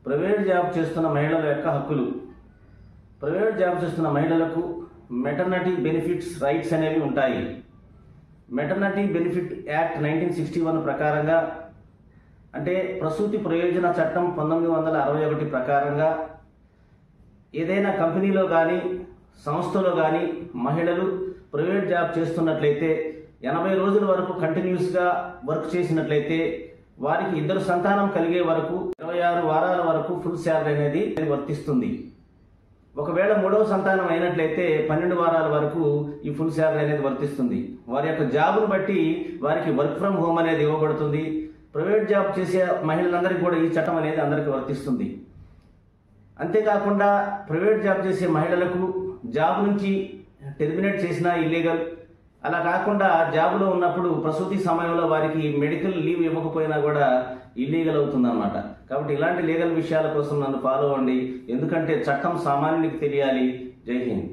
Private job చేస్తున్న మహిళల యొక్క హక్కులు. ప్రైవేట్ జాబ్ చేస్తున్న మహిళలకు మెటర్నిటీ బెనిఫిట్స్ రైట్స్ అనేవి ఉంటాయి. మెటర్నిటీ బెనిఫిట్ యాక్ట్ 1961 ప్రకారంగా, అంటే ప్రసూతి ప్రయోజన చట్టం 1961 ప్రకారంగా ఏదైనా కంపెనీలో కానీ సంస్థలో కానీ మహిళలు ప్రైవేట్ జాబ్ చేస్తున్నట్లయితే 80 రోజుల వరకు కంటిన్యూస్గా వర్క్ చేసినట్లయితే వారికి 2 సంతానం కలిగే వరకు 26 వారాల వరకు ఫుల్ శాలరీ అనేది వర్తిస్తుంది. ఒకవేళ 3వ సంతానం అయినట్లయితే 12 వారాల వరకు ఈ ఫుల్ శాలరీ అనేది వర్తిస్తుంది. వారి యొక్క జాబ్ను బట్టి వారికి వర్క్ ఫ్రమ్ హోమ్ అనేది ఇవ్వబడుతుంది. ప్రైవేట్ జాబ్ చేసే మహిళలందరికీ కూడా ఈ చట్టం అనేది అందరికీ వర్తిస్తుంది. అంతేకాకుండా ప్రైవేట్ జాబ్ చేసే మహిళలకు జాబ్ నుంచి టెర్మినేట్ చేసినా ఇల్లీగల్. అలా కాకుండా జాబ్లో ఉన్నప్పుడు ప్రసూతి సమయంలో వారికి మెడికల్ లీవ్ ఇవ్వకపోయినా కూడా ఇల్లీగల్ అవుతుందన్నమాట. కాబట్టి ఇలాంటి లీగల్ విషయాల కోసం నన్ను ఫాలో అవ్వండి. ఎందుకంటే చట్టం సామాన్యునికి తెలియాలి. జై హింద్.